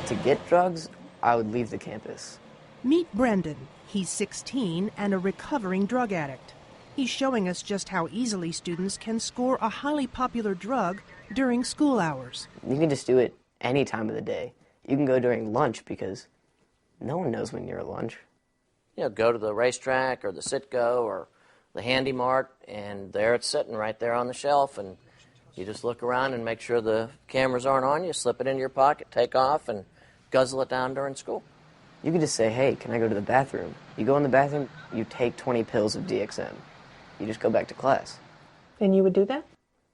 To get drugs, I would leave the campus. Meet Brendan. He's 16 and a recovering drug addict. He's showing us just how easily students can score a highly popular drug during school hours. You can just do it any time of the day. You can go during lunch because no one knows when you're at lunch. You know, go to the racetrack or the Citgo or the Handy Mart, and there it's sitting right there on the shelf, and you just look around and make sure the cameras aren't on you, slip it into your pocket, take off, and guzzle it down during school. You could just say, hey, can I go to the bathroom? You go in the bathroom, you take 20 pills of DXM. You just go back to class. And you would do that?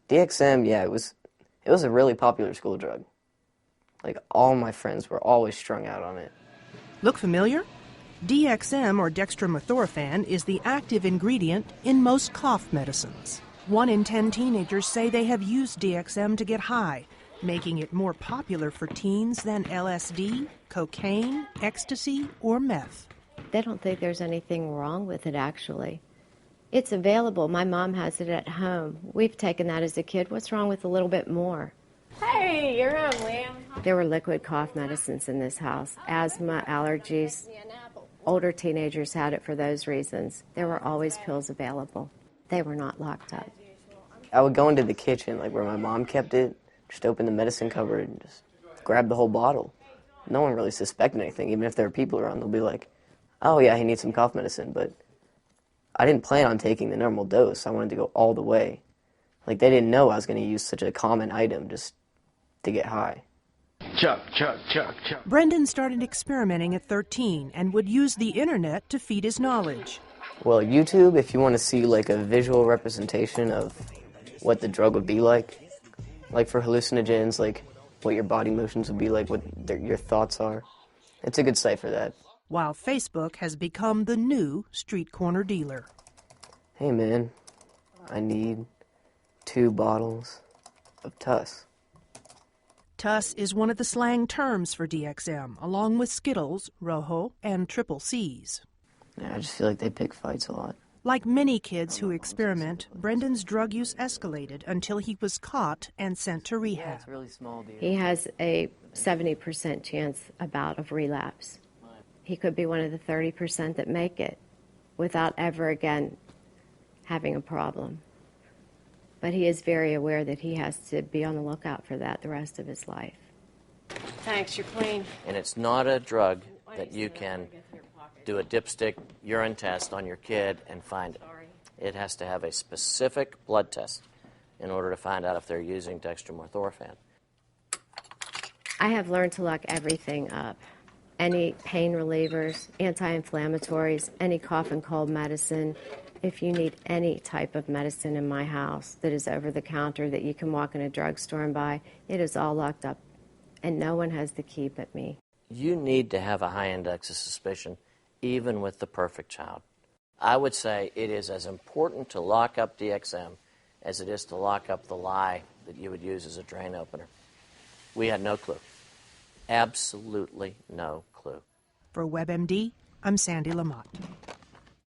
DXM, yeah, it was a really popular school drug. Like, all my friends were always strung out on it. Look familiar? DXM, or dextromethorphan, is the active ingredient in most cough medicines. 1 in 10 teenagers say they have used DXM to get high, making it more popular for teens than LSD, cocaine, ecstasy, or meth. They don't think there's anything wrong with it, actually. It's available. My mom has it at home. We've taken that as a kid. What's wrong with a little bit more? Hey, you're on, Liam. There were liquid cough medicines in this house. Asthma, allergies. Older teenagers had it for those reasons. There were always pills available. They were not locked up. I would go into the kitchen, like where my mom kept it, just open the medicine cupboard and just grab the whole bottle. No one really suspected anything. Even if there were people around, they'll be like, oh yeah, he needs some cough medicine. But I didn't plan on taking the normal dose. I wanted to go all the way. Like, they didn't know I was going to use such a common item just to get high. Chuck. Brendan started experimenting at 13 and would use the internet to feed his knowledge. Well, YouTube, if you want to see like a visual representation of what the drug would be like for hallucinogens, like what your body motions would be like, what your thoughts are, it's a good site for that. While Facebook has become the new street corner dealer. Hey man, I need 2 bottles of Tuss. Tuss is one of the slang terms for DXM, along with Skittles, Rojo, and Triple C's. Yeah, I just feel like they pick fights a lot. Like many kids who experiment, Brendan's drug use escalated until he was caught and sent to rehab. Yeah, it's really small, dude. He has a 70% chance about of relapse. He could be one of the 30% that make it without ever again having a problem. But he is very aware that he has to be on the lookout for that the rest of his life. Thanks, you're clean. And it's not a drug that you can do a dipstick urine test on your kid and find it. It has to have a specific blood test in order to find out if they're using dextromethorphan. I have learned to lock everything up. Any pain relievers, anti-inflammatories, any cough and cold medicine. If you need any type of medicine in my house that is over the counter that you can walk in a drugstore and buy, it is all locked up, and no one has the key but me. You need to have a high index of suspicion, even with the perfect child. I would say it is as important to lock up DXM as it is to lock up the lie that you would use as a drain opener. We had no clue. Absolutely no clue. For WebMD, I'm Sandy Lamott.